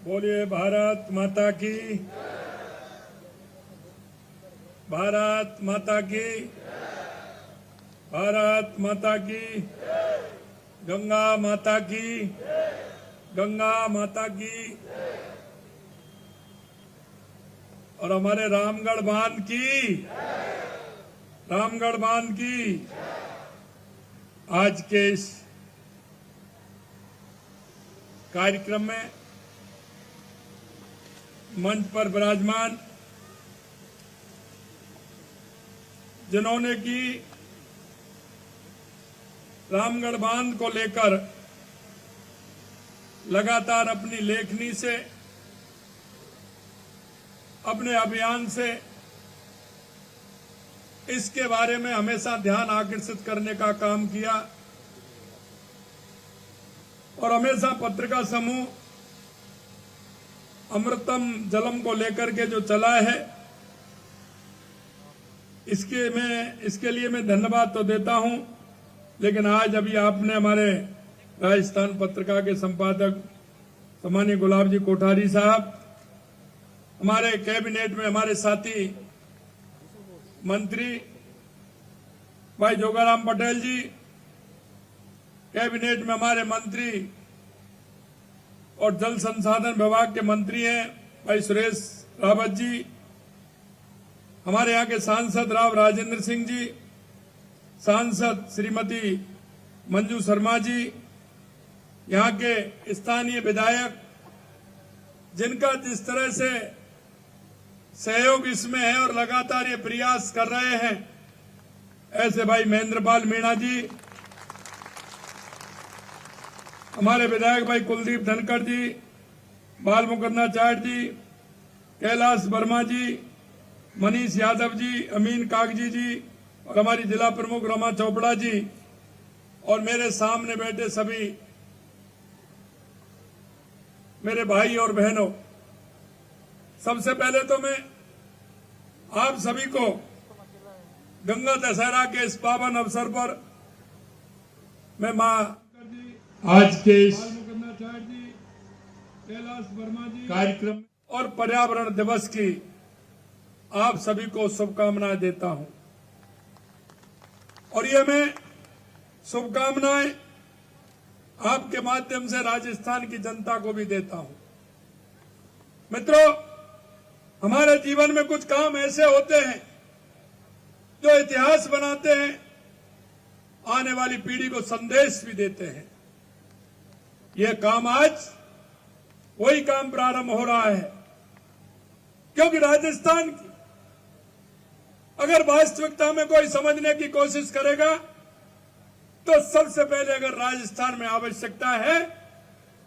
बोलिए भारत माता की, भारत माता की, भारत माता की, गंगा माता की, गंगा माता की, और हमारे रामगढ़ बांध की, रामगढ़ बांध की। आज के इस कार्यक्रम में मंच पर विराजमान जिन्होंने की रामगढ़ बांध को लेकर लगातार अपनी लेखनी से, अपने अभियान से इसके बारे में हमेशा ध्यान आकर्षित करने का काम किया और हमेशा पत्रिका समूह अमृतम जलम को लेकर के जो चला है, इसके लिए मैं धन्यवाद तो देता हूं, लेकिन आज अभी आपने हमारे राजस्थान पत्रिका के संपादक सम्मानीय गुलाब जी कोठारी साहब, हमारे कैबिनेट में हमारे साथी मंत्री भाई जोगाराम पटेल जी, कैबिनेट में हमारे मंत्री और जल संसाधन विभाग के मंत्री हैं भाई सुरेश रावत जी, हमारे यहाँ के सांसद राव राजेंद्र सिंह जी, सांसद श्रीमती मंजू शर्मा जी, यहाँ के स्थानीय विधायक जिनका जिस तरह से सहयोग इसमें है और लगातार ये प्रयास कर रहे हैं, ऐसे भाई महेंद्रपाल मीणा जी, हमारे विधायक भाई कुलदीप धनखड़ जी, बाल मुकन्ना चाट जी, कैलाश वर्मा जी, मनीष यादव जी, अमीन कागजी जी और हमारी जिला प्रमुख रमा चोपड़ा जी और मेरे सामने बैठे सभी मेरे भाई और बहनों, सबसे पहले तो मैं आप सभी को गंगा दशहरा के इस पावन अवसर पर मैं मां आज के इस कैलाश वर्मा जी कार्यक्रम और पर्यावरण दिवस की आप सभी को शुभकामनाएं देता हूं और ये मैं शुभकामनाएं आपके माध्यम से राजस्थान की जनता को भी देता हूं। मित्रों, हमारे जीवन में कुछ काम ऐसे होते हैं जो इतिहास बनाते हैं, आने वाली पीढ़ी को संदेश भी देते हैं। यह काम आज वही काम प्रारंभ हो रहा है, क्योंकि राजस्थान की अगर वास्तविकता में कोई समझने की कोशिश करेगा तो सबसे पहले अगर राजस्थान में आवश्यकता है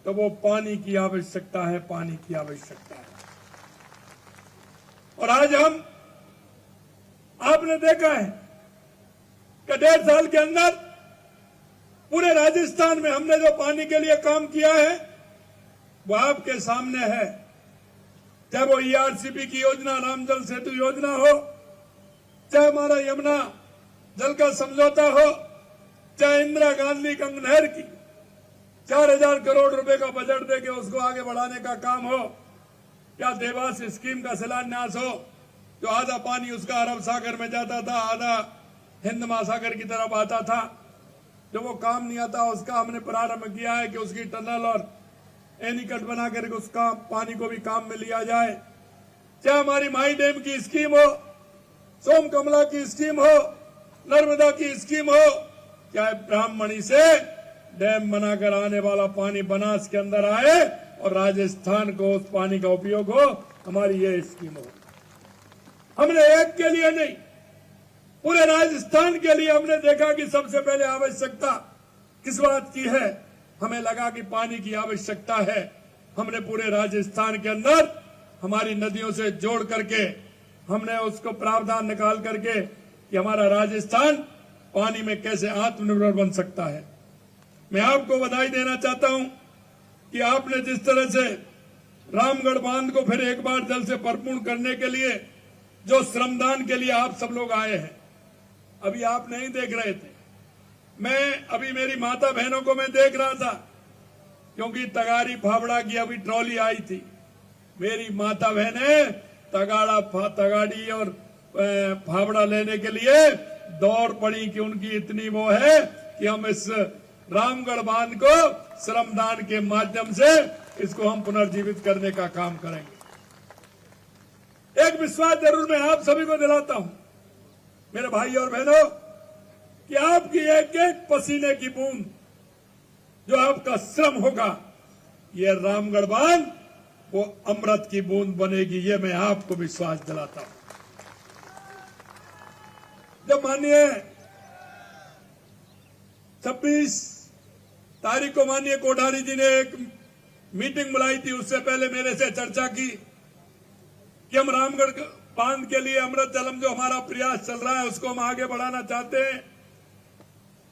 तो वो पानी की आवश्यकता है, पानी की आवश्यकता है। और आज आपने देखा है कि 1.5 साल के अंदर पूरे राजस्थान में हमने जो पानी के लिए काम किया है वो आपके सामने है। चाहे वो ईआरसीपी की योजना, राम जल सेतु योजना हो, चाहे हमारा यमुना जल का समझौता हो, चाहे इंदिरा गांधी गंग नहर की 4000 करोड़ रुपए का बजट देके उसको आगे बढ़ाने का काम हो, क्या देवास स्कीम का शिलान्यास हो, जो आधा पानी उसका अरब सागर में जाता था, आधा हिंद महासागर की तरफ आता था, जो वो काम नहीं आता उसका हमने प्रारंभ किया है कि उसकी टनल और एनीकट बना करके उसका पानी को भी काम में लिया जाए। चाहे हमारी माई डैम की स्कीम हो, सोम कमला की स्कीम हो, नर्मदा की स्कीम हो, चाहे ब्राह्मणी से डैम बनाकर आने वाला पानी बनास के अंदर आए और राजस्थान को उस पानी का उपयोग हो, हमारी ये स्कीम हो। हमने एक के लिए नहीं, पूरे राजस्थान के लिए हमने देखा कि सबसे पहले आवश्यकता किस बात की है, हमें लगा कि पानी की आवश्यकता है। हमने पूरे राजस्थान के अंदर हमारी नदियों से जोड़ करके हमने उसको प्रावधान निकाल करके कि हमारा राजस्थान पानी में कैसे आत्मनिर्भर बन सकता है। मैं आपको बधाई देना चाहता हूं कि आपने जिस तरह से रामगढ़ बांध को फिर एक बार जल से भरपूर करने के लिए जो श्रमदान के लिए आप सब लोग आए हैं, अभी आप नहीं देख रहे थे, मैं अभी मेरी माता बहनों को मैं देख रहा था क्योंकि तगाड़ी फावड़ा की अभी ट्रॉली आई थी। मेरी माता बहनें तगाड़ी और फावड़ा लेने के लिए दौड़ पड़ी कि उनकी इतनी वो है कि हम इस रामगढ़ बांध को श्रमदान के माध्यम से इसको हम पुनर्जीवित करने का काम करेंगे। एक विश्वास जरूर मैं आप सभी को दिलाता हूं मेरे भाई और बहनों कि आपकी एक एक पसीने की बूंद जो आपका श्रम होगा, ये रामगढ़ बांध वो अमृत की बूंद बनेगी, ये मैं आपको विश्वास दिलाता हूं। जब माननीय 26 तारीख को माननीय कोठारी जी ने एक मीटिंग बुलाई थी, उससे पहले मेरे से चर्चा की कि हम रामगढ़ बांध के लिए अमृत जलम जो हमारा प्रयास चल रहा है उसको हम आगे बढ़ाना चाहते हैं।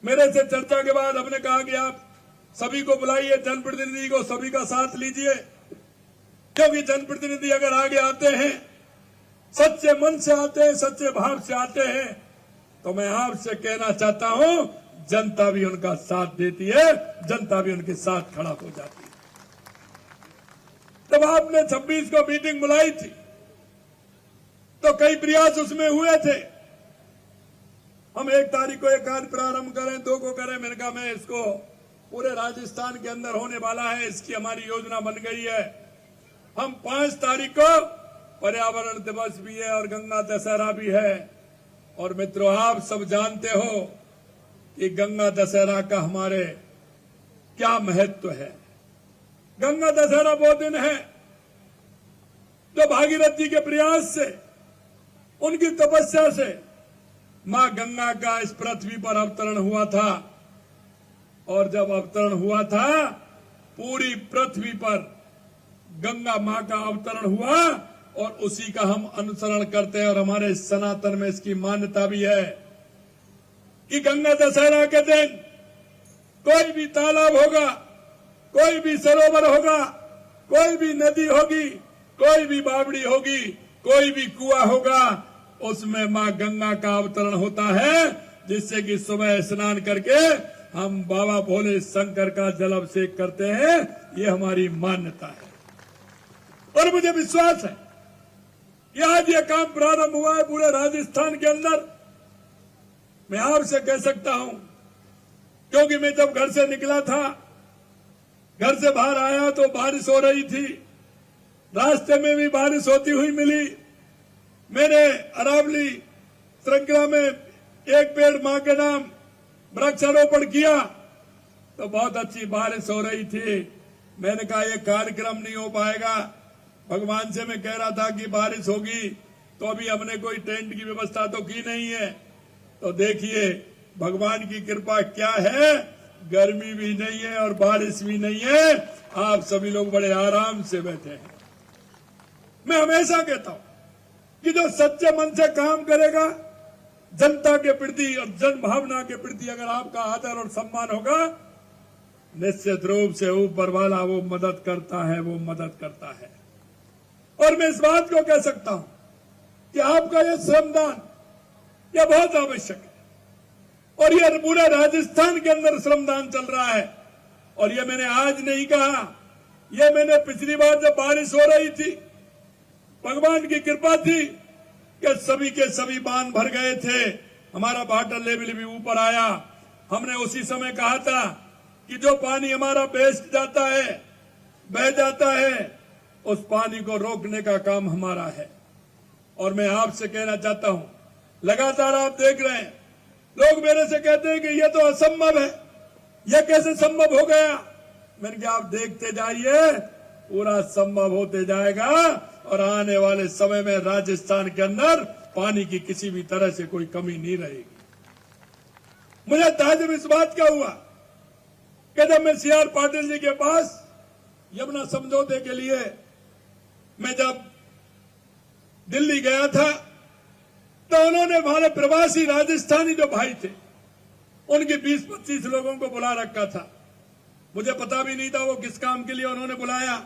मेरे से चर्चा के बाद हमने कहा कि आप सभी को बुलाइए, जनप्रतिनिधि को सभी का साथ लीजिए, क्योंकि जनप्रतिनिधि अगर आगे आते हैं, सच्चे मन से आते हैं, सच्चे भाव से आते हैं, तो मैं आपसे कहना चाहता हूं जनता भी उनका साथ देती है, जनता भी उनके साथ खड़ा हो जाती है। तब आपने 26 को मीटिंग बुलाई थी तो कई प्रयास उसमें हुए थे। हम 1 तारीख को एक कार्य प्रारंभ करें, 2 को करें। मैंने कहा मैं इसको पूरे राजस्थान के अंदर होने वाला है, इसकी हमारी योजना बन गई है। हम 5 तारीख को पर्यावरण दिवस भी है और गंगा दशहरा भी है। और मित्रों, आप सब जानते हो कि गंगा दशहरा का हमारे क्या महत्व है। गंगा दशहरा वो दिन है जो भागीरथ जी के प्रयास से, उनकी तपस्या से मां गंगा का इस पृथ्वी पर अवतरण हुआ था। और जब अवतरण हुआ था, पूरी पृथ्वी पर गंगा मां का अवतरण हुआ और उसी का हम अनुसरण करते हैं। और हमारे सनातन में इसकी मान्यता भी है कि गंगा दशहरा के दिन कोई भी तालाब होगा, कोई भी सरोवर होगा, कोई भी नदी होगी, कोई भी बावड़ी होगी, कोई भी कुआं होगा, उसमें मां गंगा का अवतरण होता है, जिससे कि सुबह स्नान करके हम बाबा भोले शंकर का जल अभिषेक करते हैं। ये हमारी मान्यता है और मुझे विश्वास है कि आज ये काम प्रारंभ हुआ है पूरे राजस्थान के अंदर। मैं आपसे कह सकता हूं, क्योंकि मैं जब घर से निकला था, घर से बाहर आया तो बारिश हो रही थी, रास्ते में भी बारिश होती हुई मिली। मैंने अरावली श्रृंखला में एक पेड़ मां के नाम वृक्षारोपण किया तो बहुत अच्छी बारिश हो रही थी। मैंने कहा यह कार्यक्रम नहीं हो पाएगा। भगवान से मैं कह रहा था कि बारिश होगी, तो अभी हमने कोई टेंट की व्यवस्था तो की नहीं है। तो देखिए भगवान की कृपा क्या है, गर्मी भी नहीं है और बारिश भी नहीं है, आप सभी लोग बड़े आराम से बैठे हैं। मैं हमेशा कहता हूं कि जो सच्चे मन से काम करेगा, जनता के प्रति और जन भावना के प्रति अगर आपका आदर और सम्मान होगा, निश्चित रूप से ऊपर वाला वो मदद करता है, वो मदद करता है। और मैं इस बात को कह सकता हूं कि आपका यह श्रमदान यह बहुत आवश्यक है और यह पूरे राजस्थान के अंदर श्रमदान चल रहा है। और यह मैंने आज नहीं कहा, यह मैंने पिछली बार जब बारिश हो रही थी, भगवान की कृपा थी कि सभी के सभी बांध भर गए थे, हमारा वाटर लेवल भी ऊपर आया। हमने उसी समय कहा था कि जो पानी हमारा वेस्ट जाता है, बह जाता है, उस पानी को रोकने का काम हमारा है। और मैं आपसे कहना चाहता हूं, लगातार आप देख रहे हैं, लोग मेरे से कहते हैं कि यह तो असंभव है, यह कैसे संभव हो गया। मैंने कहा आप देखते जाइए, पूरा संभव होते जाएगा और आने वाले समय में राजस्थान के अंदर पानी की किसी भी तरह से कोई कमी नहीं रहेगी। मुझे ताज्जुब इस बात का हुआ कि जब मैं CR पाटिल जी के पास यमुना समझौते के लिए मैं जब दिल्ली गया था, तो उन्होंने हमारे प्रवासी राजस्थानी जो भाई थे, उनके 20-25 लोगों को बुला रखा था। मुझे पता भी नहीं था वो किस काम के लिए उन्होंने बुलाया,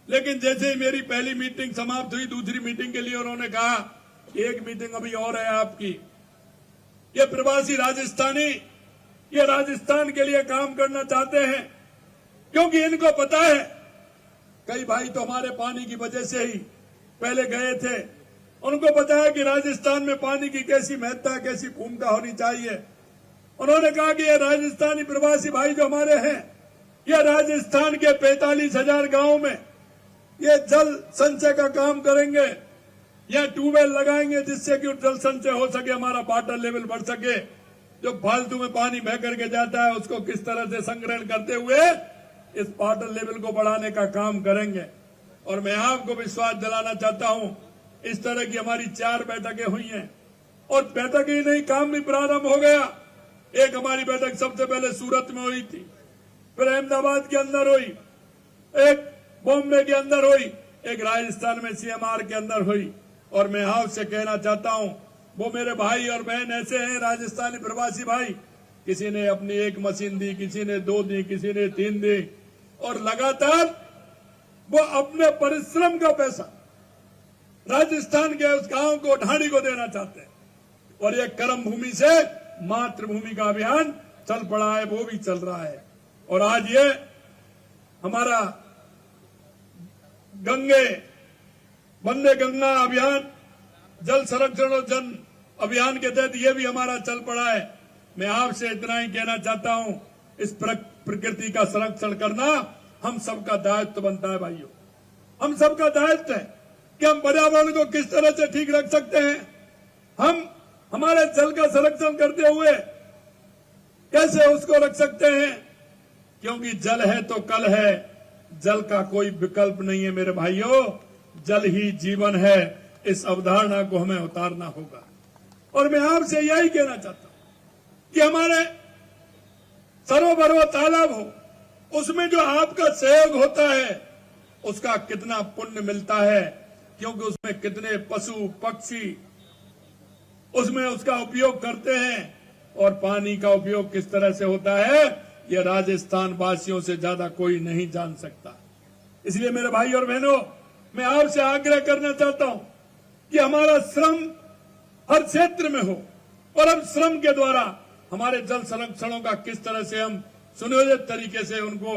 लेकिन जैसे ही मेरी पहली मीटिंग समाप्त हुई, दूसरी मीटिंग के लिए उन्होंने कहा एक मीटिंग अभी और है आपकी। ये प्रवासी राजस्थानी ये राजस्थान के लिए काम करना चाहते हैं, क्योंकि इनको पता है, कई भाई तो हमारे पानी की वजह से ही पहले गए थे, उनको पता है कि राजस्थान में पानी की कैसी महत्ता, कैसी भूमिका होनी चाहिए। उन्होंने कहा कि ये राजस्थानी प्रवासी भाई जो हमारे हैं, ये राजस्थान के 45,000 गांव में ये जल संचय का काम करेंगे, या ट्यूबवेल लगाएंगे जिससे कि जल संचय हो सके, हमारा वाटर लेवल बढ़ सके। जो फालतू में पानी बह करके जाता है उसको किस तरह से संग्रहण करते हुए इस वाटर लेवल को बढ़ाने का काम करेंगे। और मैं आपको विश्वास दिलाना चाहता हूं, इस तरह की हमारी 4 बैठकें हुई हैं, और बैठक ही नहीं, काम भी प्रारंभ हो गया। एक हमारी बैठक सबसे पहले सूरत में हुई थी, फिर अहमदाबाद के अंदर हुई, एक बॉम्बे के अंदर हुई, एक राजस्थान में CMR के अंदर हुई। और मैं आपसे कहना चाहता हूं, वो मेरे भाई और बहन ऐसे हैं राजस्थानी प्रवासी भाई, किसी ने अपनी 1 मशीन दी, किसी ने 2 दी, किसी ने 3 दी, और लगातार वो अपने परिश्रम का पैसा राजस्थान के उस गांव को, ढाणी को देना चाहते हैं। और ये कर्म भूमि से मातृभूमि का अभियान चल पड़ा है, वो भी चल रहा है। और आज ये हमारा वंदे गंगा अभियान, जल संरक्षण और जन अभियान के तहत ये भी हमारा चल पड़ा है। मैं आपसे इतना ही कहना चाहता हूं, इस प्रकृति का संरक्षण करना हम सबका दायित्व बनता है भाइयों। हम सबका दायित्व है कि हम पर्यावरण को किस तरह से ठीक रख सकते हैं। हम हमारे जल का संरक्षण करते हुए कैसे उसको रख सकते हैं, क्योंकि जल है तो कल है, जल का कोई विकल्प नहीं है मेरे भाइयों। जल ही जीवन है, इस अवधारणा को हमें उतारना होगा। और मैं आपसे यही कहना चाहता हूं कि हमारे सरोवर हो, तालाब हो, उसमें जो आपका सहयोग होता है उसका कितना पुण्य मिलता है, क्योंकि उसमें कितने पशु पक्षी उसमें उसका उपयोग करते हैं। और पानी का उपयोग किस तरह से होता है, ये राजस्थान वासियों से ज्यादा कोई नहीं जान सकता। इसलिए मेरे भाई और बहनों, मैं आपसे आग्रह करना चाहता हूं कि हमारा श्रम हर क्षेत्र में हो, और हम श्रम के द्वारा हमारे जल संरक्षणों का किस तरह से हम सुनियोजित तरीके से उनको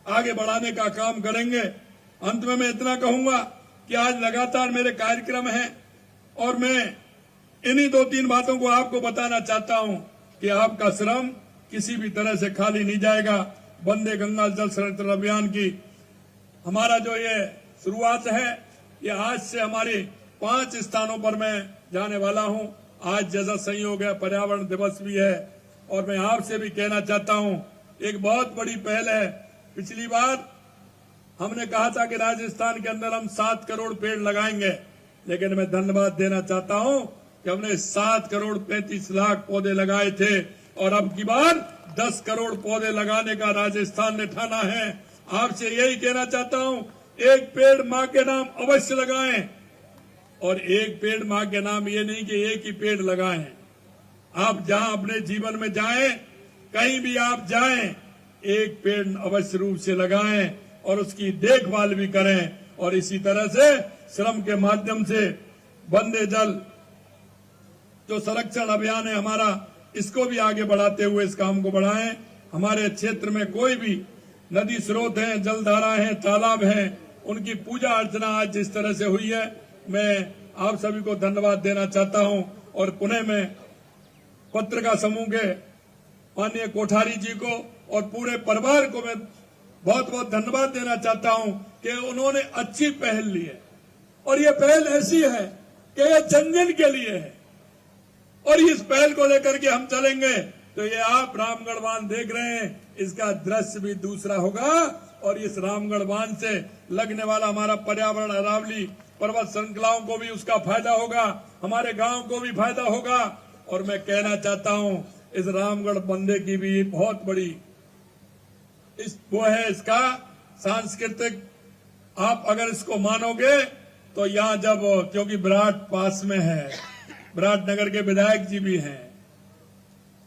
आगे बढ़ाने का काम करेंगे। अंत में मैं इतना कहूंगा कि आज लगातार मेरे कार्यक्रम हैं, और मैं इन्हीं 2-3 बातों को आपको बताना चाहता हूं कि आपका श्रम किसी भी तरह से खाली नहीं जाएगा। वंदे गंगा जल संरक्षण अभियान की हमारा जो ये शुरुआत है, ये आज से हमारे 5 स्थानों पर मैं जाने वाला हूं। आज जैसा संयोग है, पर्यावरण दिवस भी है, और मैं आपसे भी कहना चाहता हूं, एक बहुत बड़ी पहल है। पिछली बार हमने कहा था कि राजस्थान के अंदर हम 7 करोड़ पेड़ लगाएंगे, लेकिन मैं धन्यवाद देना चाहता हूं कि हमने 7 करोड़ 35 लाख पौधे लगाए थे, और अब की बार 10 करोड़ पौधे लगाने का राजस्थान ने ठाना है। आपसे यही कहना चाहता हूं, एक पेड़ मां के नाम अवश्य लगाएं, और एक पेड़ मां के नाम ये नहीं कि एक ही पेड़ लगाएं। आप जहां अपने जीवन में जाएं, कहीं भी आप जाएं, एक पेड़ अवश्य रूप से लगाएं और उसकी देखभाल भी करें। और इसी तरह से श्रम के माध्यम से वंदे जल जो संरक्षण अभियान है हमारा, इसको भी आगे बढ़ाते हुए इस काम को बढ़ाएं। हमारे क्षेत्र में कोई भी नदी स्रोत हैं, जलधारा हैं, तालाब हैं, उनकी पूजा अर्चना आज जिस तरह से हुई है, मैं आप सभी को धन्यवाद देना चाहता हूं। और पुणे में पत्रिका समूह के माननीय कोठारी जी को और पूरे परिवार को मैं बहुत बहुत धन्यवाद देना चाहता हूं कि उन्होंने अच्छी पहल ली है, और ये पहल ऐसी है कि ये जन जन के लिए है। और इस पहल को लेकर के हम चलेंगे तो ये आप रामगढ़ बांध देख रहे हैं, इसका दृश्य भी दूसरा होगा। और इस रामगढ़ बांध से लगने वाला हमारा पर्यावरण, अरावली पर्वत श्रृंखलाओं को भी उसका फायदा होगा, हमारे गांव को भी फायदा होगा। और मैं कहना चाहता हूं, इस रामगढ़ बंदे की भी बहुत बड़ी वो है इसका सांस्कृतिक, आप अगर इसको मानोगे तो यहाँ जब, क्योंकि विराट पास में है, विराटनगर के विधायक जी भी हैं,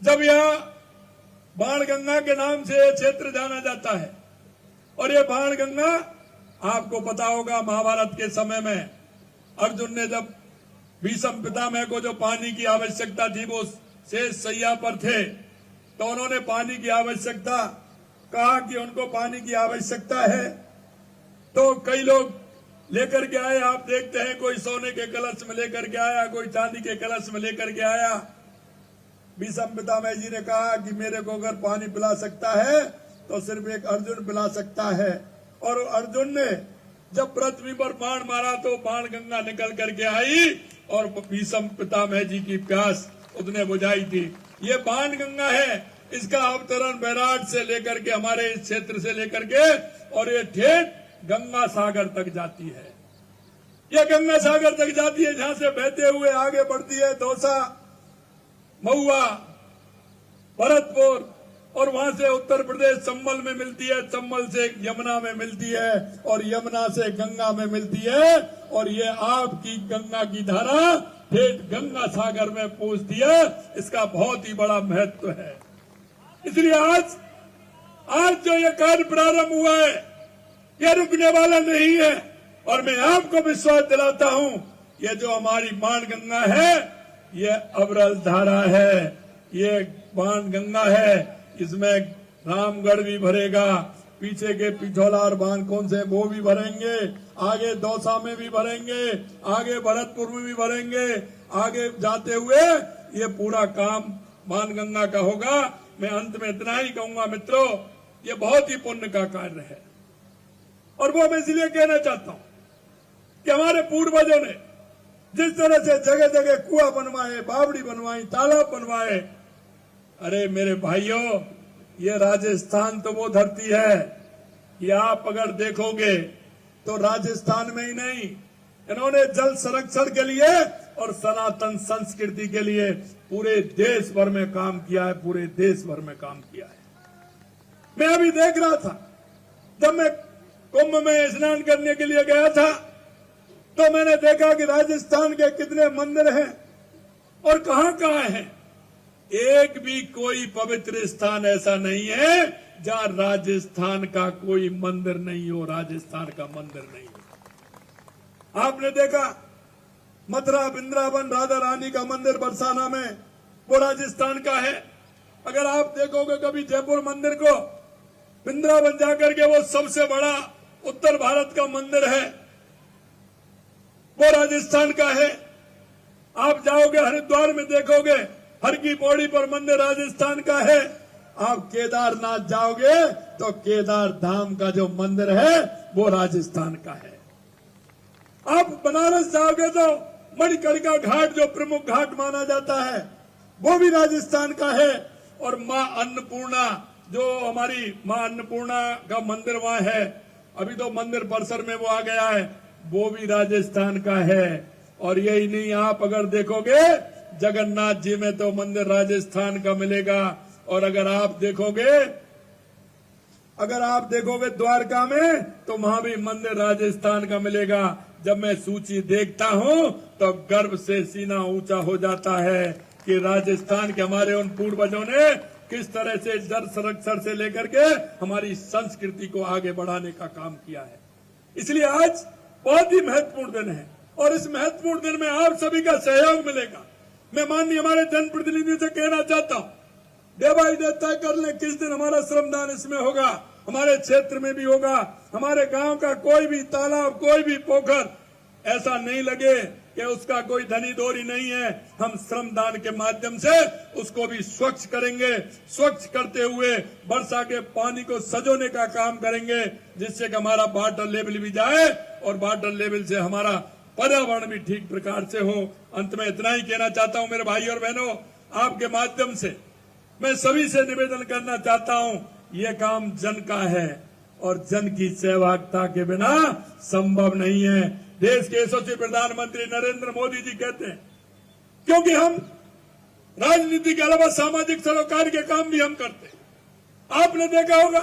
जब यहाँ बाणगंगा के नाम से ये क्षेत्र जाना जाता है, और ये बाणगंगा आपको पता होगा महाभारत के समय में अर्जुन ने जब भीष्म पितामह को जो पानी की आवश्यकता थी, वो शेष सैया पर थे, तो उन्होंने पानी की आवश्यकता कहा कि उनको पानी की आवश्यकता है, तो कई लोग लेकर के आए। आप देखते हैं कोई सोने के कलश में लेकर के आया, कोई चांदी के कलश में लेकर के आया। भीष्म पितामह जी ने कहा कि मेरे को अगर पानी पिला सकता है तो सिर्फ एक अर्जुन पिला सकता है। और अर्जुन ने जब पृथ्वी पर बाण मारा तो बाण गंगा निकल करके आई और भीष्म पितामह जी की प्यास उसने बुझाई थी। ये बाण गंगा है, इसका अवतरण बैराट से लेकर के हमारे इस क्षेत्र से लेकर के और ये ठेठ गंगा सागर तक जाती है। ये गंगा सागर तक जाती है, जहां से बहते हुए आगे बढ़ती है दौसा, महुआ, भरतपुर, और वहां से उत्तर प्रदेश चंबल में मिलती है, चंबल से यमुना में मिलती है और यमुना से गंगा में मिलती है। और ये आपकी गंगा की धारा ठेठ गंगा सागर में पहुंचती है। इसका बहुत ही बड़ा महत्व है। इसलिए आज जो ये कार्य प्रारंभ हुआ है, यह रुकने वाला नहीं है। और मैं आपको विश्वास दिलाता हूं, ये जो हमारी बाण गंगा है, ये अविरल धारा है, ये बाण गंगा है। इसमें रामगढ़ भी भरेगा, पीछे के पिछोला और बाण कौन से वो भी भरेंगे, आगे दौसा में भी भरेंगे, आगे भरतपुर में भी भरेंगे। आगे जाते हुए ये पूरा काम बाण गंगा का होगा। मैं अंत में इतना ही कहूंगा मित्रों, ये बहुत ही पुण्य का कार्य है। और वो मैं इसलिए कहना चाहता हूं कि हमारे पूर्वजों ने जिस तरह से जगह जगह कुआं बनवाए, बावड़ी बनवाई, तालाब बनवाए, अरे मेरे भाइयों, ये राजस्थान तो वो धरती है कि आप अगर देखोगे तो राजस्थान में ही नहीं, इन्होंने जल संरक्षण के लिए और सनातन संस्कृति के लिए पूरे देश भर में काम किया है, पूरे देश भर में काम किया है। मैं अभी देख रहा था, जब मैं कुंभ में स्नान करने के लिए गया था, तो मैंने देखा कि राजस्थान के कितने मंदिर हैं और कहां कहां हैं। एक भी कोई पवित्र स्थान ऐसा नहीं है जहां राजस्थान का कोई मंदिर नहीं हो, राजस्थान का मंदिर नहीं हो। आपने देखा मथुरा, वृंदावन, राधा रानी का मंदिर बरसाना में, वो राजस्थान का है। अगर आप देखोगे कभी जयपुर मंदिर को, वृंदावन जाकर के, वो सबसे बड़ा उत्तर भारत का मंदिर है, वो राजस्थान का है। आप जाओगे हरिद्वार में देखोगे, हर की पौड़ी पर मंदिर राजस्थान का है। आप केदारनाथ जाओगे तो केदार धाम का जो मंदिर है वो राजस्थान का है। आप बनारस जाओगे तो मणिकर्णिका घाट, जो प्रमुख घाट माना जाता है, वो भी राजस्थान का है। और मां अन्नपूर्णा, जो हमारी मां अन्नपूर्णा का मंदिर वहां है, अभी तो मंदिर परिसर में वो आ गया है, वो भी राजस्थान का है। और यही नहीं, आप अगर देखोगे जगन्नाथ जी में तो मंदिर राजस्थान का मिलेगा। और अगर आप देखोगे द्वारका में तो वहां भी मंदिर राजस्थान का मिलेगा। जब मैं सूची देखता हूं तो गर्व से सीना ऊंचा हो जाता है कि राजस्थान के हमारे उन पूर्वजों ने किस तरह से जल संरक्षण से लेकर के हमारी संस्कृति को आगे बढ़ाने का काम किया है। इसलिए आज बहुत ही महत्वपूर्ण दिन है और इस महत्वपूर्ण दिन में आप सभी का सहयोग मिलेगा। मैं माननीय हमारे जनप्रतिनिधियों से कहना चाहता हूं, डे बाई डे तय कर लें किस दिन हमारा श्रमदान इसमें होगा, हमारे क्षेत्र में भी होगा। हमारे गांव का कोई भी तालाब, कोई भी पोखर ऐसा नहीं लगे कि उसका कोई धनी दोरी नहीं है। हम श्रमदान के माध्यम से उसको भी स्वच्छ करेंगे। स्वच्छ करते हुए वर्षा के पानी को सजोने का काम करेंगे, जिससे कि हमारा वाटर लेवल भी जाए और वाटर लेवल से हमारा पर्यावरण भी ठीक प्रकार से हो। अंत में इतना ही कहना चाहता हूं मेरे भाई और बहनों, आपके माध्यम से मैं सभी से निवेदन करना चाहता हूं, ये काम जन का है और जन की सहभागिता के बिना संभव नहीं है। देश के यशस्वी प्रधानमंत्री नरेंद्र मोदी जी कहते हैं, क्योंकि हम राजनीति के अलावा सामाजिक सरोकार के काम भी हम करते हैं। आपने देखा होगा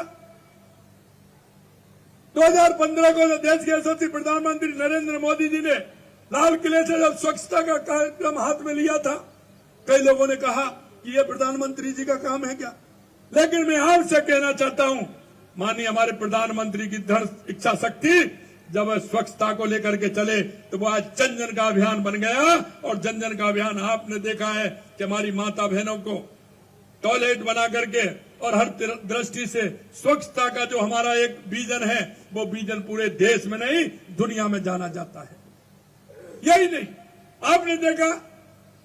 2015 को देश के यशस्वी प्रधानमंत्री नरेंद्र मोदी जी ने लाल किले से जब स्वच्छता का कार्यक्रम हाथ में लिया था, कई लोगों ने कहा कि यह प्रधानमंत्री जी का काम है क्या। लेकिन मैं आपसे कहना चाहता हूं, माननीय हमारे प्रधानमंत्री की दृढ़ इच्छा शक्ति जब स्वच्छता को लेकर के चले तो वो आज जन जन का अभियान बन गया। और जन जन का अभियान आपने देखा है कि हमारी माता बहनों को टॉयलेट बना करके और हर दृष्टि से स्वच्छता का जो हमारा एक विजन है, वो विजन पूरे देश में नहीं दुनिया में जाना जाता है। यही नहीं, आपने देखा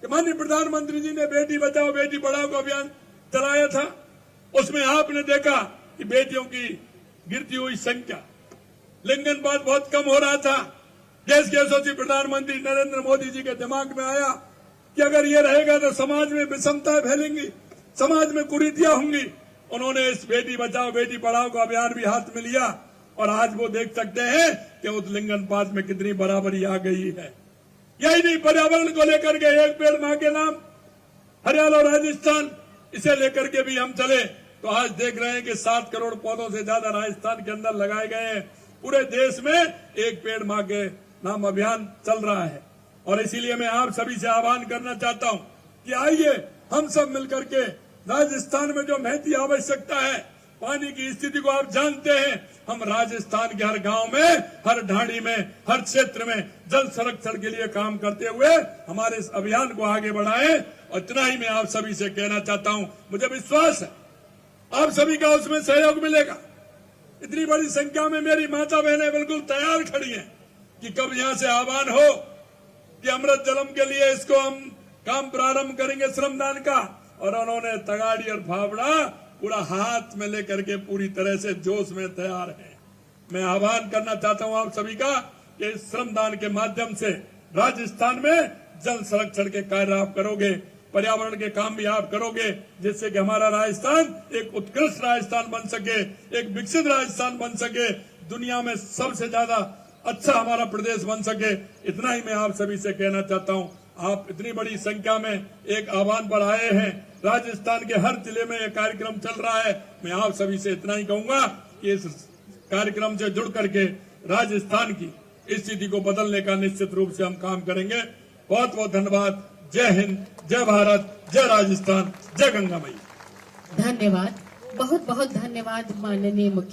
कि माननीय प्रधानमंत्री जी ने बेटी बचाओ बेटी पढ़ाओ का अभियान चलाया था। उसमें आपने देखा कि बेटियों की गिरती हुई संख्या, लिंगानुपात बहुत कम हो रहा था। देश के यशस्वी प्रधानमंत्री नरेंद्र मोदी जी के दिमाग में आया कि अगर ये रहेगा तो समाज में विषमताएं फैलेंगी, समाज में कुरीतियां होंगी। उन्होंने इस बेटी बचाओ बेटी पढ़ाओ का अभियान भी हाथ में लिया और आज वो देख सकते हैं कि उस लिंगानुपात में कितनी बराबरी आ गई है। यही नहीं, पर्यावरण को लेकर के एक पेड़ मां के नाम, हरियाणा और राजस्थान, इसे लेकर के भी हम चले तो आज देख रहे हैं कि 7 करोड़ पौधों से ज्यादा राजस्थान के अंदर लगाए गए हैं। पूरे देश में एक पेड़ मां के नाम अभियान चल रहा है। और इसीलिए मैं आप सभी से आह्वान करना चाहता हूं कि आइए हम सब मिलकर के राजस्थान में जो महती आवश्यकता है, पानी की स्थिति को आप जानते हैं, हम राजस्थान के हर गांव में, हर ढाणी में, हर क्षेत्र में जल संरक्षण के लिए काम करते हुए हमारे इस अभियान को आगे बढ़ाएं। और इतना ही मैं आप सभी से कहना चाहता हूं, मुझे विश्वास है आप सभी का उसमें सहयोग मिलेगा। इतनी बड़ी संख्या में मेरी माता बहनें बिल्कुल तैयार खड़ी हैं कि कब यहां से आह्वान हो कि अमृत जलम के लिए इसको हम काम प्रारंभ करेंगे श्रमदान का। और उन्होंने तगाड़ी और फावड़ा पूरा हाथ में लेकर के पूरी तरह से जोश में तैयार है। मैं आह्वान करना चाहता हूं आप सभी का कि इस श्रमदान के माध्यम से राजस्थान में जल संरक्षण के कार्य आप करोगे, पर्यावरण के काम भी आप करोगे, जिससे कि हमारा राजस्थान एक उत्कृष्ट राजस्थान बन सके, एक विकसित राजस्थान बन सके, दुनिया में सबसे ज्यादा अच्छा हमारा प्रदेश बन सके। इतना ही मैं आप सभी से कहना चाहता हूं। आप इतनी बड़ी संख्या में एक आह्वान पर आए हैं, राजस्थान के हर जिले में यह कार्यक्रम चल रहा है। मैं आप सभी से इतना ही कहूंगा कि इस कार्यक्रम से जुड़ करके राजस्थान की स्थिति को बदलने का निश्चित रूप से हम काम करेंगे। बहुत बहुत धन्यवाद। जय हिंद, जय भारत, जय राजस्थान, जय गंगा मैया। धन्यवाद, बहुत बहुत धन्यवाद माननीय मुख्य